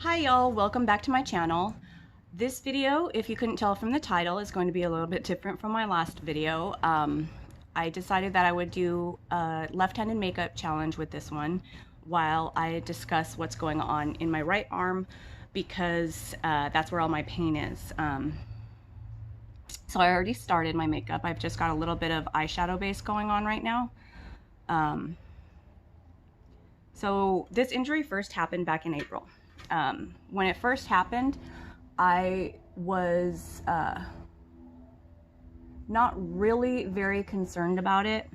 Hi y'all, welcome back to my channel. This video, if you couldn't tell from the title, is going to be a little bit different from my last video. I decided that I would do a left-handed makeup challenge with this one while I discuss what's going on in my right arm because that's where all my pain is. So I already started my makeup. I've just got a little bit of eyeshadow base going on right now. So this injury first happened back in April. When it first happened, I was not really very concerned about it.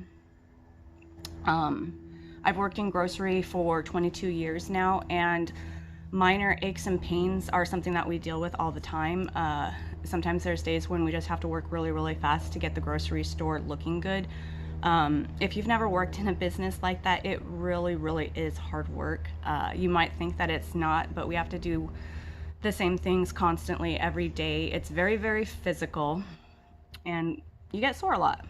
I've worked in grocery for 22 years now, and minor aches and pains are something that we deal with all the time. Sometimes there's days when we just have to work really, really fast to get the grocery store looking good. If you've never worked in a business like that, it really, really is hard work. You might think that it's not, but we have to do the same things constantly every day. It's very, very physical, and you get sore a lot.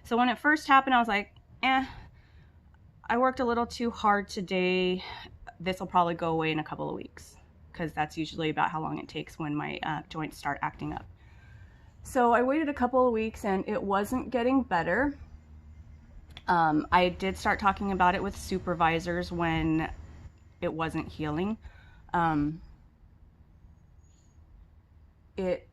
So when it first happened, I was like, I worked a little too hard today. This will probably go away in a couple of weeks, because that's usually about how long it takes when my joints start acting up. So I waited a couple of weeks and it wasn't getting better. I did start talking about it with supervisors when it wasn't healing. It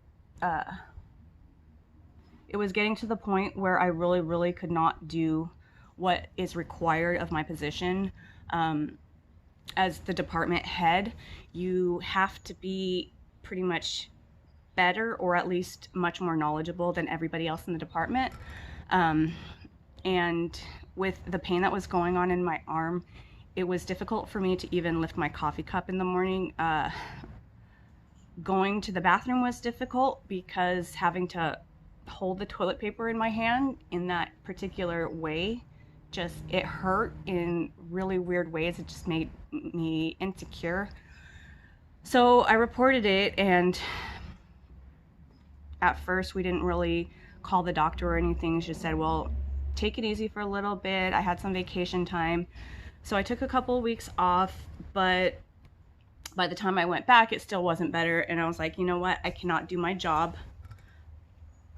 was getting to the point where I really, really could not do what is required of my position. As the department head, you have to be pretty much better, or at least much more knowledgeable than everybody else in the department. And with the pain that was going on in my arm, it was difficult for me to even lift my coffee cup in the morning. Going to the bathroom was difficult because having to hold the toilet paper in my hand in that particular way, it hurt in really weird ways. It just made me insecure. So I reported it, and at first we didn't really call the doctor or anything. She just said, well, take it easy for a little bit. I had some vacation time. So I took a couple of weeks off, but by the time I went back, it still wasn't better. And I was like, you know what? I cannot do my job.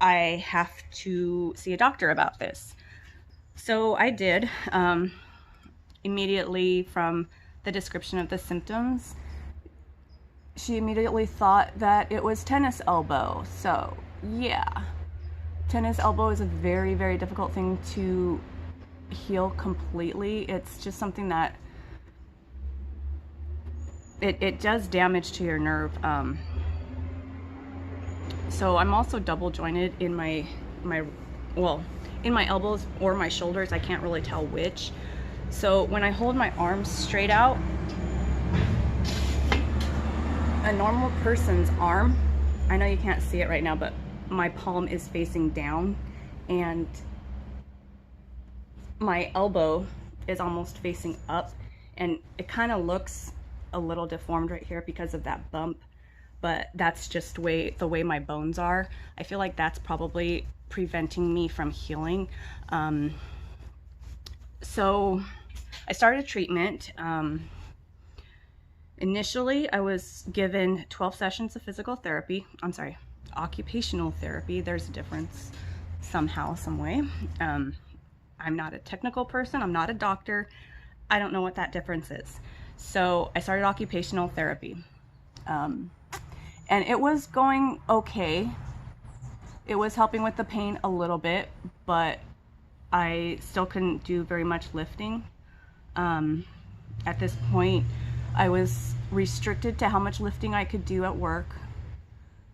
I have to see a doctor about this. So I did. Immediately from the description of the symptoms, she immediately thought that it was tennis elbow. So yeah, tennis elbow is a very, very difficult thing to heal completely. It's just something that it does damage to your nerve. So I'm also double jointed in my elbows or my shoulders. I can't really tell which. So when I hold my arms straight out, a normal person's arm, I know you can't see it right now, but my palm is facing down and my elbow is almost facing up, and it kind of looks a little deformed right here because of that bump, but that's just the way my bones are. I feel like that's probably preventing me from healing. So I started treatment. Initially, I was given 12 sessions of physical therapy. I'm sorry, occupational therapy. There's a difference somehow, some way. I'm not a technical person. I'm not a doctor. I don't know what that difference is. So I started occupational therapy. And it was going okay. It was helping with the pain a little bit, but I still couldn't do very much lifting. At this point, I was restricted to how much lifting I could do at work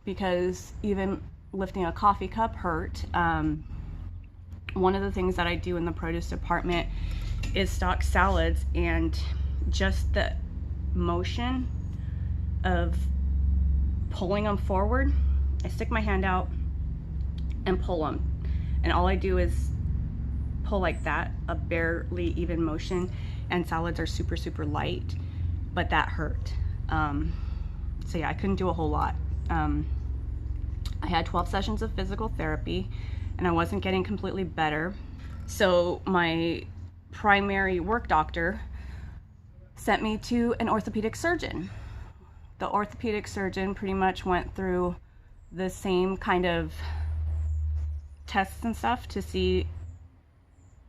because even lifting a coffee cup hurt. One of the things that I do in the produce department is stock salads, and just the motion of pulling them forward, I stick my hand out and pull them, and all I do is pull like that, a barely even motion, and salads are super, super light, but that hurt. So yeah, I couldn't do a whole lot. I had 12 sessions of physical therapy and I wasn't getting completely better. So my primary work doctor sent me to an orthopedic surgeon. the orthopedic surgeon pretty much went through the same kind of tests and stuff to see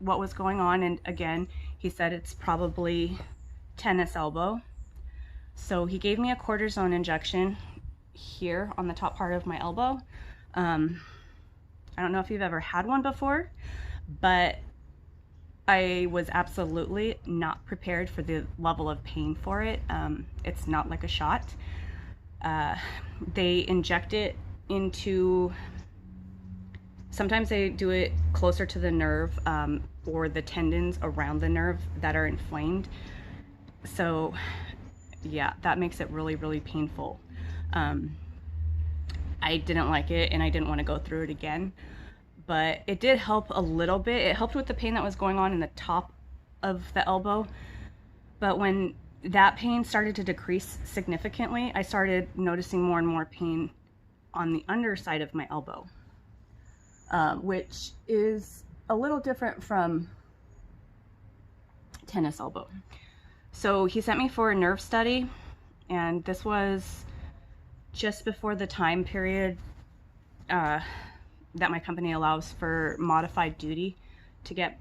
what was going on, and again, he said it's probably tennis elbow. So he gave me a cortisone injection here on the top part of my elbow. I don't know if you've ever had one before, but I was absolutely not prepared for the level of pain for it. It's not like a shot. They inject it into, sometimes they do it closer to the nerve or the tendons around the nerve that are inflamed. So yeah, that makes it really, really painful. I didn't like it and I didn't want to go through it again, but it did help a little bit. It helped with the pain that was going on in the top of the elbow. But when that pain started to decrease significantly, I started noticing more and more pain on the underside of my elbow, which is a little different from tennis elbow. So he sent me for a nerve study, and this was just before the time period that my company allows for modified duty to get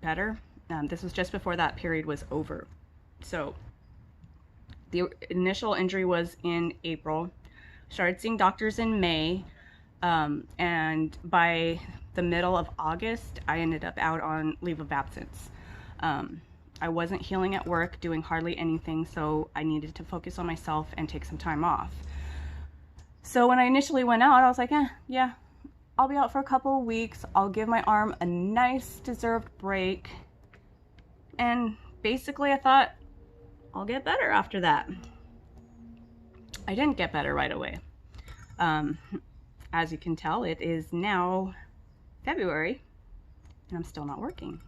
better. This was just before that period was over. So the initial injury was in April. Started seeing doctors in May, and by the middle of August, I ended up out on leave of absence. I wasn't healing at work, doing hardly anything, so I needed to focus on myself and take some time off. So when I initially went out, I was like, yeah, I'll be out for a couple of weeks. I'll give my arm a nice deserved break. And basically I thought, I'll get better after that. I didn't get better right away. As you can tell, it is now February and I'm still not working.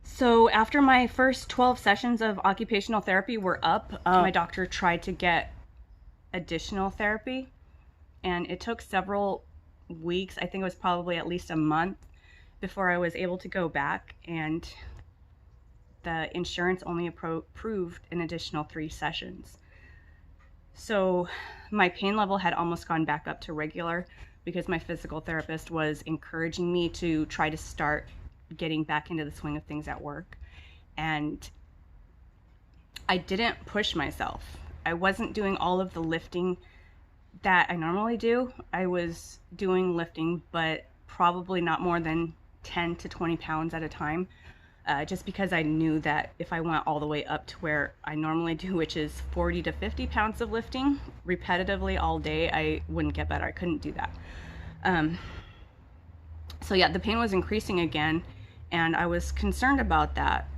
So after my first 12 sessions of occupational therapy were up, my doctor tried to get additional therapy, and it took several weeks. I think it was probably at least a month before I was able to go back, and the insurance only approved an additional 3 sessions. So my pain level had almost gone back up to regular because my physical therapist was encouraging me to try to start getting back into the swing of things at work. And I didn't push myself. I wasn't doing all of the lifting that I normally do. I was doing lifting, but probably not more than 10 to 20 pounds at a time, just because I knew that if I went all the way up to where I normally do, which is 40 to 50 pounds of lifting repetitively all day, I wouldn't get better. I couldn't do that. So yeah, the pain was increasing again, and I was concerned about that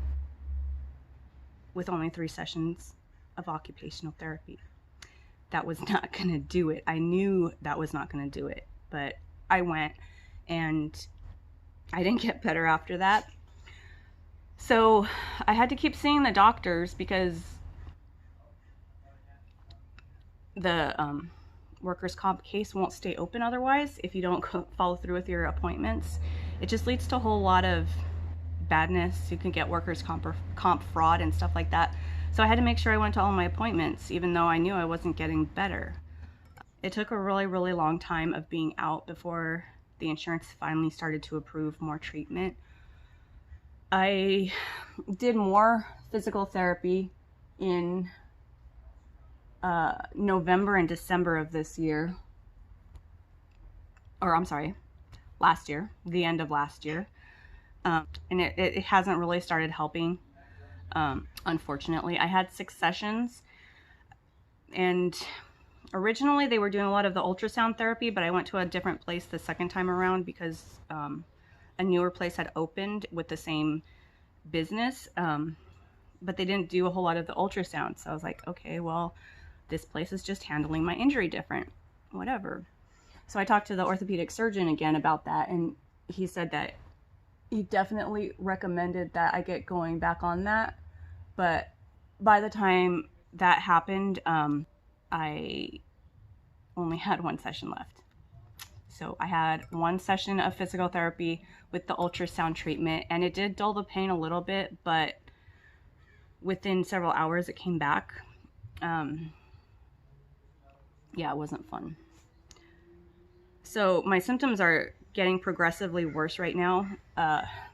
with only 3 sessions of occupational therapy. That was not gonna do it. I knew that was not gonna do it, but I went and I didn't get better after that. So I had to keep seeing the doctors because the workers' comp case won't stay open otherwise if you don't follow through with your appointments. It just leads to a whole lot of badness. You can get workers' comp fraud and stuff like that. So I had to make sure I went to all my appointments, even though I knew I wasn't getting better. It took a really, really long time of being out before the insurance finally started to approve more treatment. I did more physical therapy in November and December of this year, or I'm sorry, last year, the end of last year. And it hasn't really started helping, unfortunately. I had 6 sessions, and originally they were doing a lot of the ultrasound therapy, but I went to a different place the second time around because a newer place had opened with the same business, but they didn't do a whole lot of the ultrasound. So I was like, okay, well, this place is just handling my injury different, whatever. So I talked to the orthopedic surgeon again about that, and he said that he definitely recommended that I get going back on that. But by the time that happened, I only had 1 session left. So I had one session of physical therapy with the ultrasound treatment, and it did dull the pain a little bit, but within several hours it came back. Yeah, it wasn't fun. So my symptoms are getting progressively worse right now.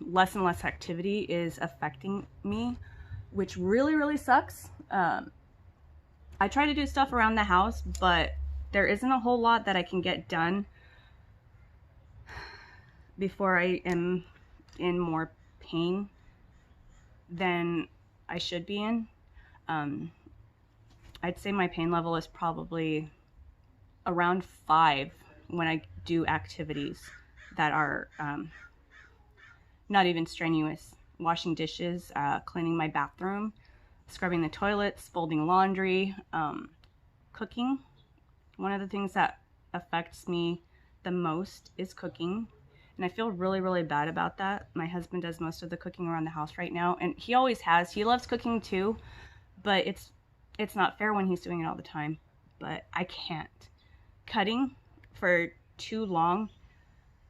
Less and less activity is affecting me, which really, really sucks. I try to do stuff around the house, but there isn't a whole lot that I can get done before I am in more pain than I should be in. I'd say my pain level is probably around 5 when I do activities that are not even strenuous. Washing dishes, cleaning my bathroom, scrubbing the toilets, folding laundry, cooking. One of the things that affects me the most is cooking. And I feel really, really bad about that. My husband does most of the cooking around the house right now, and he always has. He loves cooking too, but it's not fair when he's doing it all the time. But I can't. Cutting for too long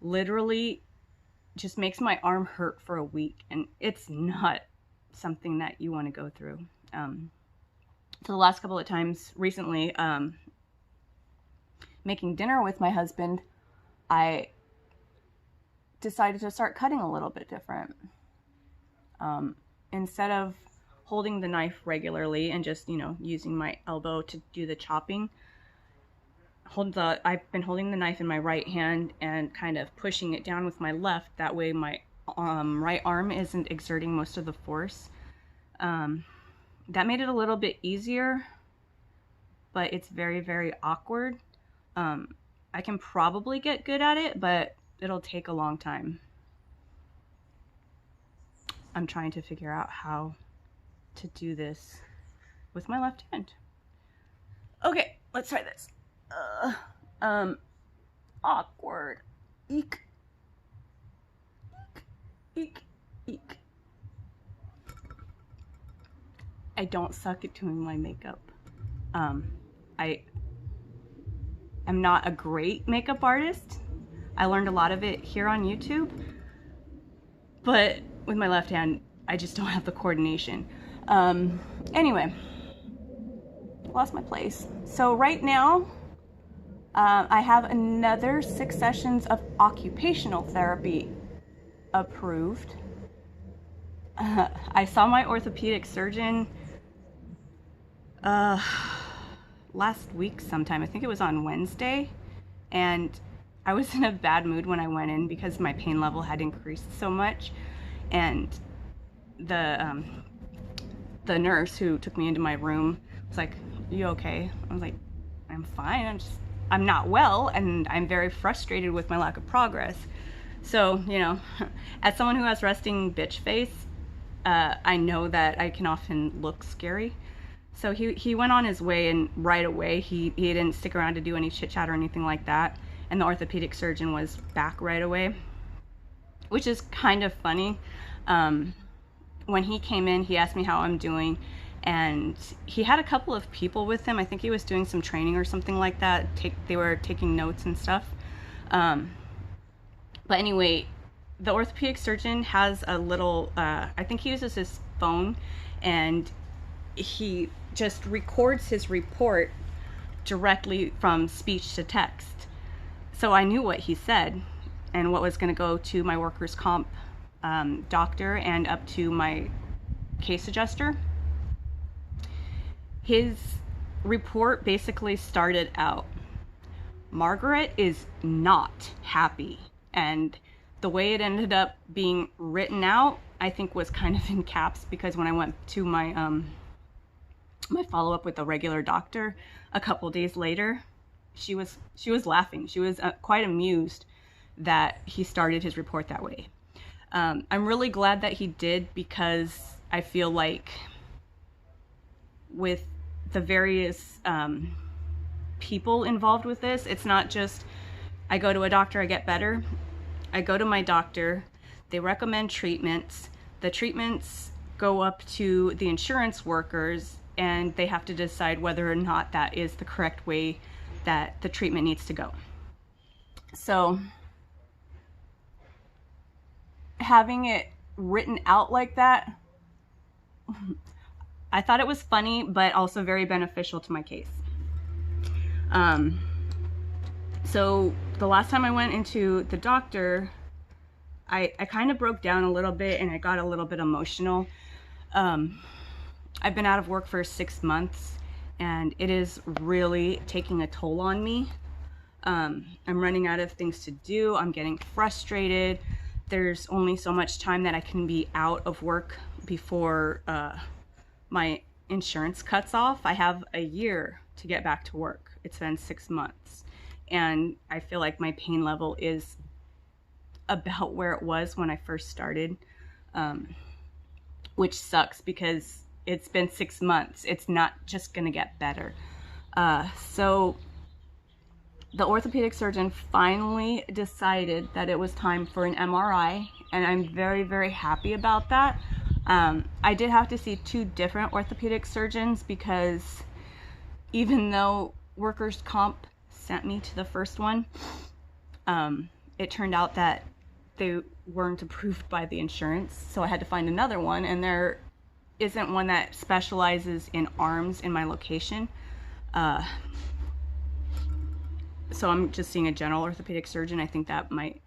literally just makes my arm hurt for a week, and it's not something that you want to go through. So the last couple of times recently, making dinner with my husband, I decided to start cutting a little bit different. Instead of holding the knife regularly and just, using my elbow to do the chopping, I've been holding the knife in my right hand and kind of pushing it down with my left. That way my right arm isn't exerting most of the force. That made it a little bit easier, but it's very, very awkward. I can probably get good at it, but it'll take a long time. I'm trying to figure out how to do this with my left hand. Okay, let's try this. Awkward. Eek. Eek. Eek. I don't suck at doing my makeup. I am not a great makeup artist. I learned a lot of it here on YouTube, but with my left hand, I just don't have the coordination. Anyway, lost my place. So right now, I have another 6 sessions of occupational therapy approved. I saw my orthopedic surgeon last week sometime. I think it was on Wednesday, and I was in a bad mood when I went in because my pain level had increased so much, and the nurse who took me into my room was like, "You okay?" I was like, "I'm fine. I'm not well, and I'm very frustrated with my lack of progress." So, as someone who has resting bitch face, I know that I can often look scary. So he went on his way, and right away he didn't stick around to do any chit chat or anything like that. And the orthopedic surgeon was back right away, which is kind of funny. When he came in, he asked me how I'm doing, and he had a couple of people with him. I think he was doing some training or something like that. They were taking notes and stuff. But anyway, the orthopedic surgeon has a little, I think he uses his phone, and he just records his report directly from speech to text. So I knew what he said and what was going to go to my workers' comp doctor and up to my case adjuster. His report basically started out, "Margaret is not happy," and the way it ended up being written out, I think, was kind of in caps, because when I went to my my follow-up with a regular doctor a couple days later, she was laughing. She was quite amused that he started his report that way. I'm really glad that he did, because I feel like with the various people involved with this, it's not just I go to a doctor, I get better. I go to my doctor, they recommend treatments. The treatments go up to the insurance workers, and they have to decide whether or not that is the correct way that the treatment needs to go. So having it written out like that, I thought it was funny, but also very beneficial to my case. So the last time I went into the doctor, I kind of broke down a little bit and I got a little bit emotional. I've been out of work for 6 months and it is really taking a toll on me. I'm running out of things to do. I'm getting frustrated. There's only so much time that I can be out of work before my insurance cuts off. I have a year to get back to work. It's been 6 months. And I feel like my pain level is about where it was when I first started, which sucks because it's been 6 months. It's not just gonna get better. So the orthopedic surgeon finally decided that it was time for an MRI, and I'm very, very happy about that. I did have to see 2 different orthopedic surgeons because even though workers' comp sent me to the first one, it turned out that they weren't approved by the insurance, so I had to find another one, and there isn't one that specializes in arms in my location. So I'm just seeing a general orthopedic surgeon. I think that might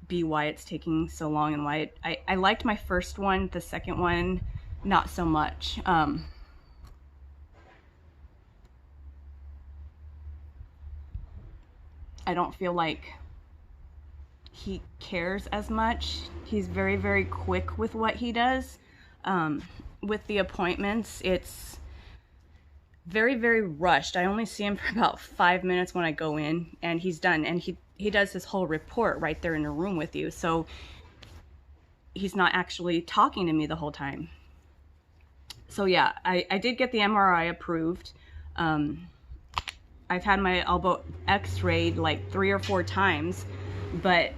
be why it's taking so long and why I liked my first one. The second one, not so much. I don't feel like he cares as much. He's very, very quick with what he does. With the appointments, it's very, very rushed. I only see him for about 5 minutes when I go in, and he's done. And he does his whole report right there in the room with you. So he's not actually talking to me the whole time. So yeah, I did get the MRI approved. I've had my elbow x-rayed like 3 or 4 times, but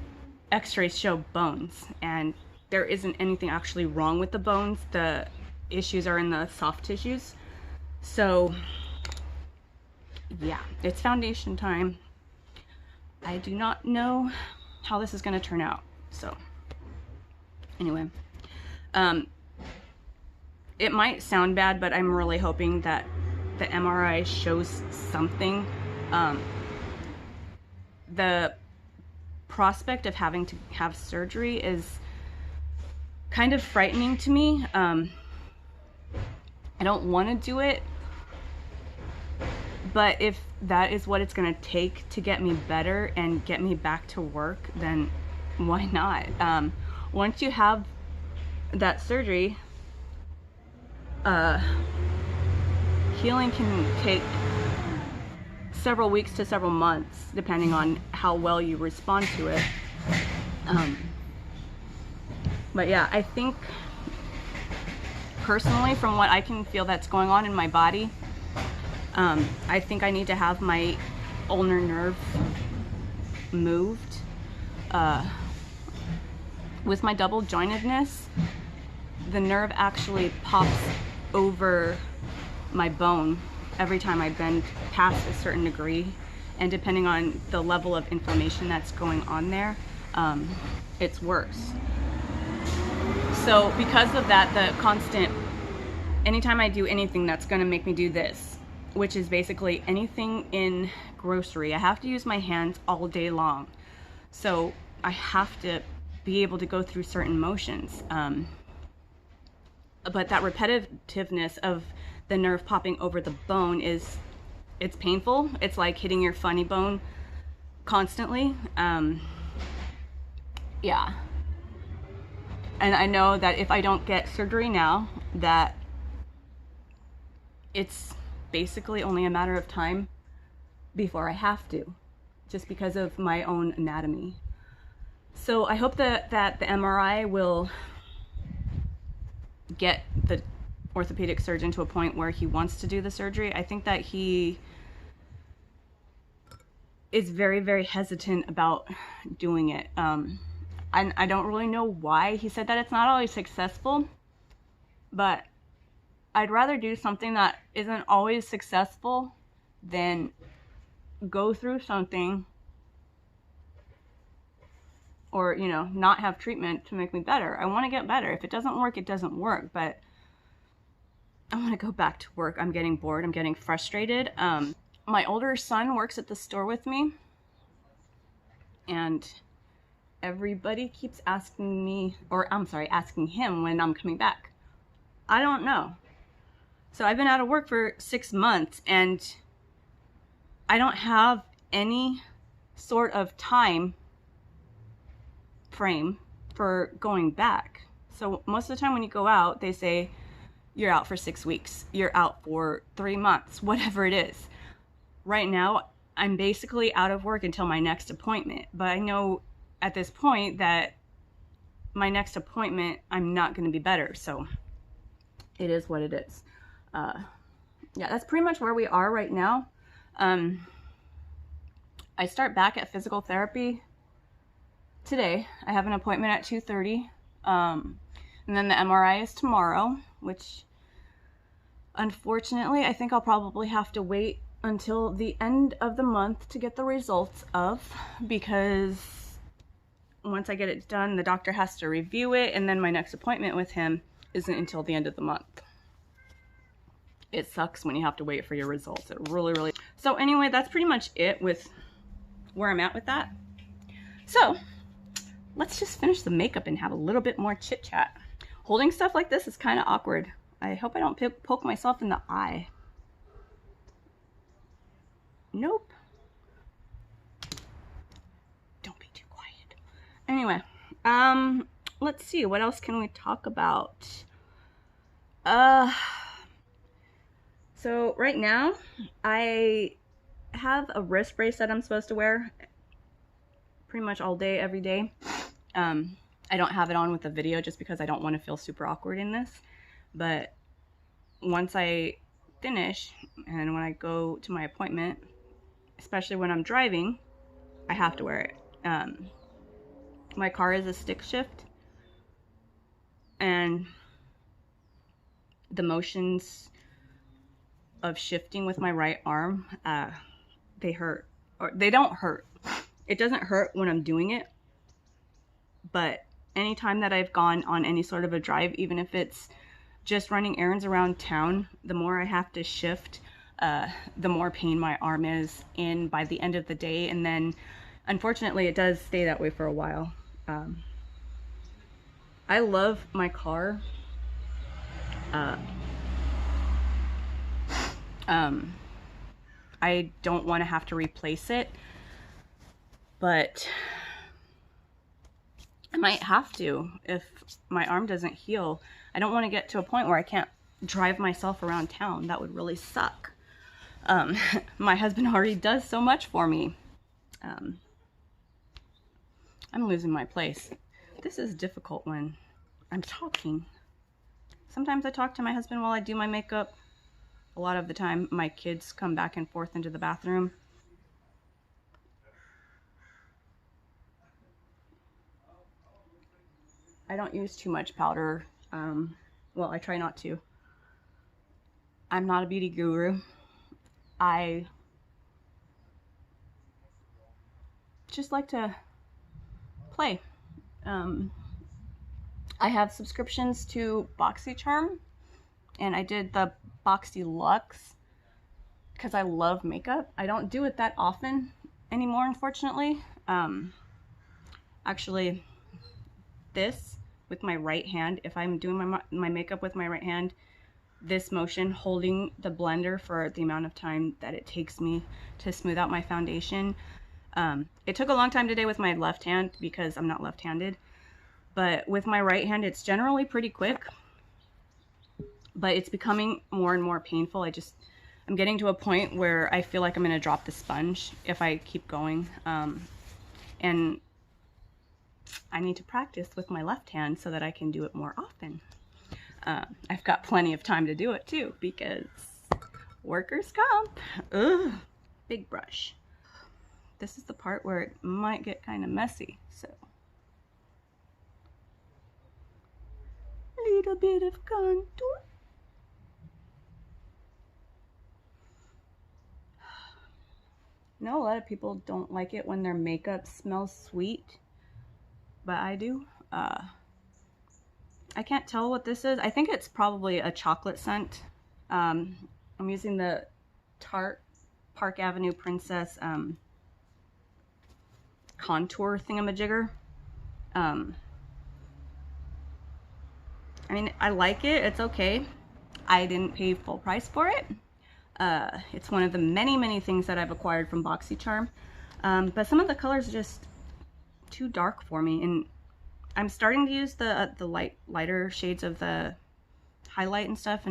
x-rays show bones, and there isn't anything actually wrong with the bones. The issues are in the soft tissues. So yeah, it's foundation time. I do not know how this is going to turn out. So anyway, it might sound bad, but I'm really hoping that the MRI shows something. The prospect of having to have surgery is kind of frightening to me. I don't want to do it, but if that is what it's going to take to get me better and get me back to work, then why not? Once you have that surgery, healing can take several weeks to several months, depending on how well you respond to it. But yeah, I think personally, from what I can feel that's going on in my body, I think I need to have my ulnar nerve moved. With my double jointedness, the nerve actually pops over my bone every time I bend past a certain degree, and depending on the level of inflammation that's going on there, it's worse. So because of that, the constant, anytime I do anything that's going to make me do this, which is basically anything in grocery, I have to use my hands all day long. So I have to be able to go through certain motions. But that repetitiveness of the nerve popping over the bone it's painful. It's like hitting your funny bone constantly. Yeah. And I know that if I don't get surgery now, that it's basically only a matter of time before I have to, just because of my own anatomy. So I hope that the MRI will get the orthopedic surgeon to a point where he wants to do the surgery. I think that he is very, very hesitant about doing it. And I don't really know why. He said that it's not always successful, but I'd rather do something that isn't always successful than go through something or, you know, not have treatment to make me better. I want to get better. If it doesn't work, it doesn't work. But I want to go back to work. I'm getting bored. I'm getting frustrated. My older son works at the store with me, and everybody keeps asking me, or I'm sorry, asking him when I'm coming back. I don't know. So I've been out of work for 6 months, and I don't have any sort of time frame for going back. So most of the time when you go out, they say you're out for 6 weeks, you're out for 3 months, whatever it is. Right now, I'm basically out of work until my next appointment, but I know at this point that my next appointment, I'm not going to be better, so it is what it is. Yeah, that's pretty much where we are right now. I start back at physical therapy today. I have an appointment at 2:30, and then the MRI is tomorrow, which unfortunately I think I'll probably have to wait until the end of the month to get the results of, because once I get it done, the doctor has to review it, and then my next appointment with him isn't until the end of the month. It sucks when you have to wait for your results. It really. So anyway, that's pretty much it with where I'm at with that. So let's just finish the makeup and have a little bit more chit chat. Holding stuff like this is kind of awkward. I hope I don't poke myself in the eye. Nope. Don't be too quiet. Anyway, let's see, what else can we talk about? So right now I have a wrist brace that I'm supposed to wear pretty much all day, every day. I don't have it on with the video just because I don't want to feel super awkward in this. But once I finish and when I go to my appointment, especially when I'm driving, I have to wear it. My car is a stick shift, and the motions of shifting with my right arm, they hurt. Or they don't hurt. It doesn't hurt when I'm doing it, but anytime that I've gone on any sort of a drive, even if it's just running errands around town, the more I have to shift, the more pain my arm is in by the end of the day. And then unfortunately it does stay that way for a while. I love my car. I don't want to have to replace it, but I might have to if my arm doesn't heal. I don't want to get to a point where I can't drive myself around town. That would really suck. My husband already does so much for me. I'm losing my place. This is difficult when I'm talking. Sometimes I talk to my husband while I do my makeup. A lot of the time, my kids come back and forth into the bathroom. I don't use too much powder. Well, I try not to. I'm not a beauty guru. I just like to play. I have subscriptions to BoxyCharm, and I did the Boxy Luxe because I love makeup. I don't do it that often anymore, unfortunately. Actually, this with my right hand, if I'm doing my makeup with my right hand, this motion, holding the blender for the amount of time that it takes me to smooth out my foundation. It took a long time today with my left hand because I'm not left-handed, but with my right hand, it's generally pretty quick, but it's becoming more and more painful. I'm getting to a point where I feel like I'm gonna drop the sponge if I keep going. And I need to practice with my left hand so that I can do it more often. I've got plenty of time to do it too because workers' comp. Ugh. Big brush. This is the part where it might get kind of messy, so. Little bit of contour. I know a lot of people don't like it when their makeup smells sweet. but I do. I can't tell what this is. I think it's probably a chocolate scent. I'm using the Tarte Park Avenue Princess contour thingamajigger. I mean, I like it. It's okay. I didn't pay full price for it. It's one of the many things that I've acquired from BoxyCharm. But some of the colors are just too dark for me, and I'm starting to use the lighter shades of the highlight and stuff,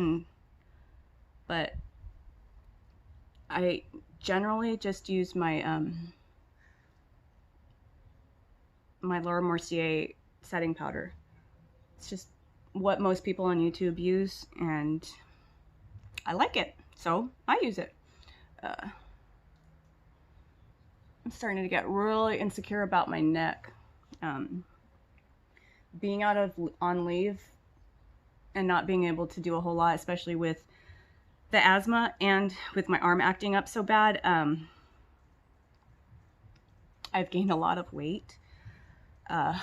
but I generally just use my my Laura Mercier setting powder. It's just what most people on YouTube use, and I like it, so I use it. I'm starting to get really insecure about my neck. Being on leave and not being able to do a whole lot, especially with the asthma and with my arm acting up so bad, I've gained a lot of weight. I've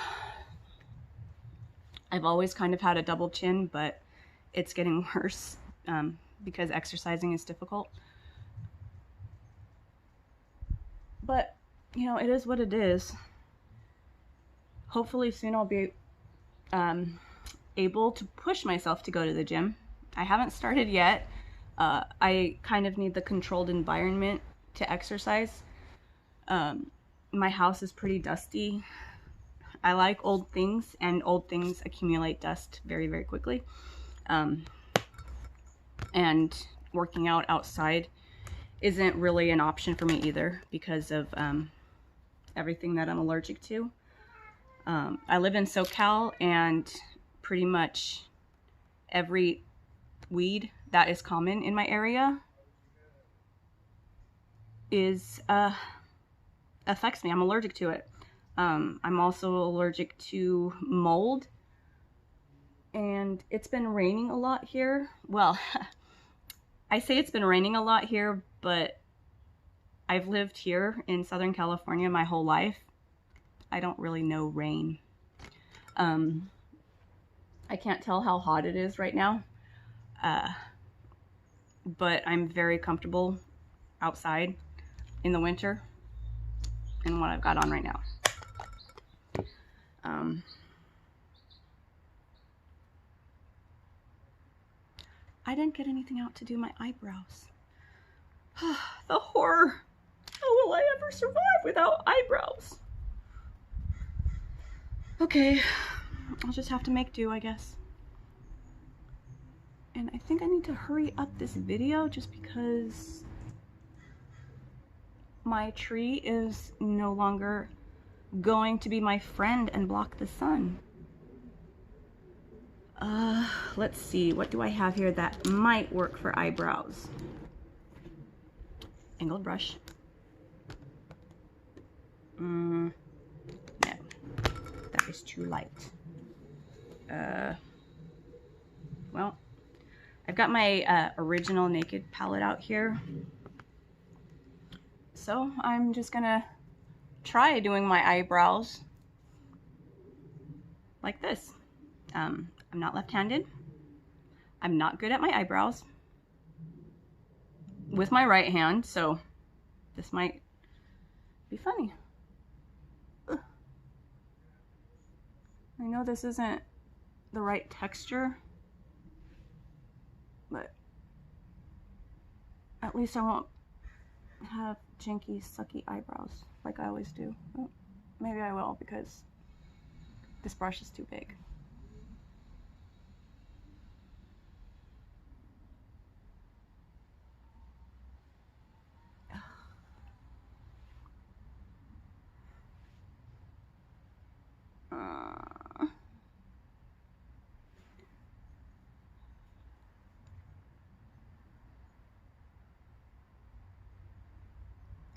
always kind of had a double chin, but it's getting worse because exercising is difficult. But, you know, it is what it is. Hopefully soon I'll be able to push myself to go to the gym. I haven't started yet. I kind of need the controlled environment to exercise. My house is pretty dusty. I like old things, and old things accumulate dust very quickly. And working out outside isn't really an option for me either because of everything that I'm allergic to. I live in SoCal, and pretty much every weed that is common in my area is affects me. I'm allergic to it. I'm also allergic to mold, and it's been raining a lot here. Well, I say it's been raining a lot here, but I've lived here in Southern California my whole life. I don't really know rain. I can't tell how hot it is right now, but I'm very comfortable outside in the winter in what I've got on right now. I didn't get anything out to do my eyebrows. The horror! How will I ever survive without eyebrows? Okay, I'll just have to make do, I guess. And I think I need to hurry up this video just because my tree is no longer going to be my friend and block the sun. Let's see, what do I have here that might work for eyebrows? Angled brush. No, that is too light. Well, I've got my original Naked palette out here. So I'm just gonna try doing my eyebrows like this. I'm not left-handed. I'm not good at my eyebrows with my right hand, so this might be funny. Ugh. I know this isn't the right texture, but at least I won't have janky, sucky eyebrows like I always do. Well, maybe I will because this brush is too big.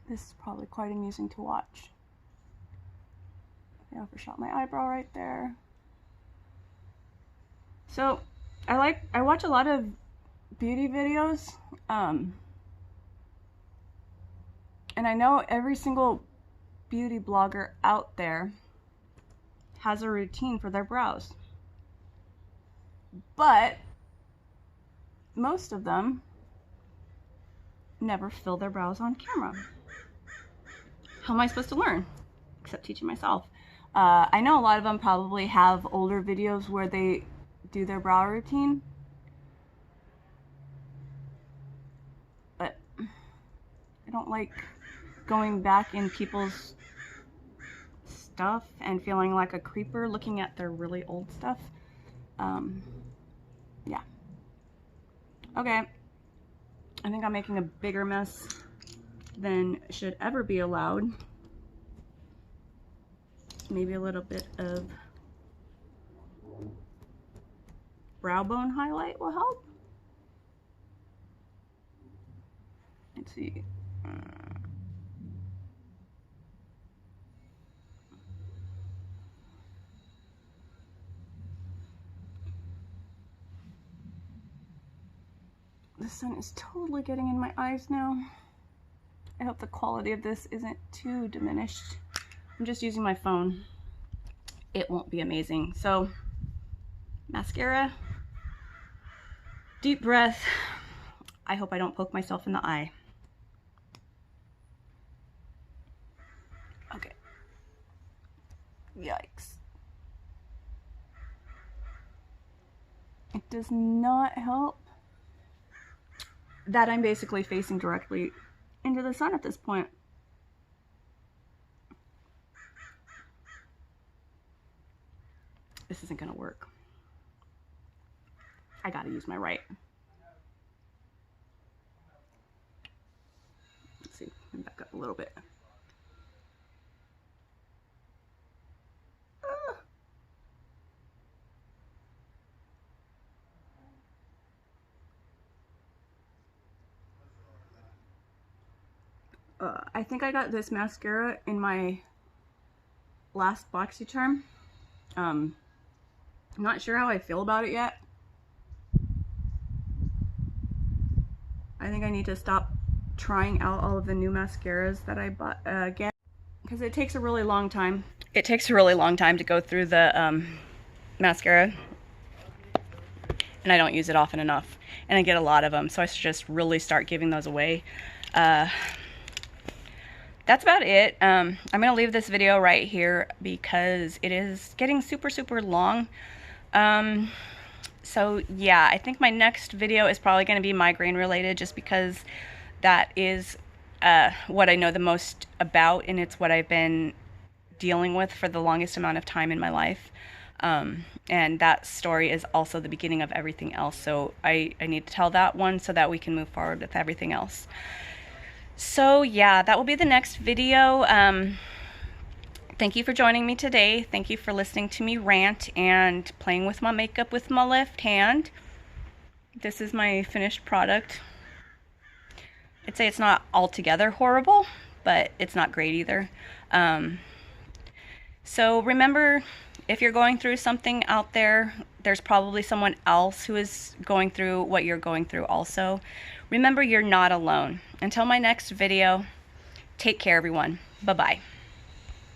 This is probably quite amusing to watch. I overshot my eyebrow right there. So I watch a lot of beauty videos, and I know every single beauty blogger out there has a routine for their brows. But most of them never fill their brows on camera. How am I supposed to learn? Except teaching myself. I know a lot of them probably have older videos where they do their brow routine, but I don't like going back in people's stuff and feeling like a creeper looking at their really old stuff. Yeah. Okay. I think I'm making a bigger mess than should ever be allowed. Maybe a little bit of brow bone highlight will help. Let's see. The sun is totally getting in my eyes now. I hope the quality of this isn't too diminished. I'm just using my phone. It won't be amazing. So, mascara, deep breath. I hope I don't poke myself in the eye. Okay. Yikes. It does not help that I'm basically facing directly into the sun at this point. This isn't gonna work. I gotta use my right. Let's see, let me back up a little bit. I think I got this mascara in my last BoxyCharm. I'm not sure how I feel about it yet. I think I need to stop trying out all of the new mascaras that I bought again, because it takes a really long time. It takes a really long time to go through the mascara, and I don't use it often enough, and I get a lot of them, so I should just really start giving those away. That's about it. I'm gonna leave this video right here because it is getting super long. So yeah, I think my next video is probably gonna be migraine related, just because that is what I know the most about, and it's what I've been dealing with for the longest amount of time in my life. And that story is also the beginning of everything else, so I need to tell that one so that we can move forward with everything else. So yeah, that will be the next video. Thank you for joining me today. Thank you for listening to me rant and playing with my makeup with my left hand. This is my finished product. I'd say it's not altogether horrible, but it's not great either. So remember, if you're going through something out there, there's probably someone else who is going through what you're going through also. Remember, you're not alone. Until my next video, take care, everyone. Bye-bye.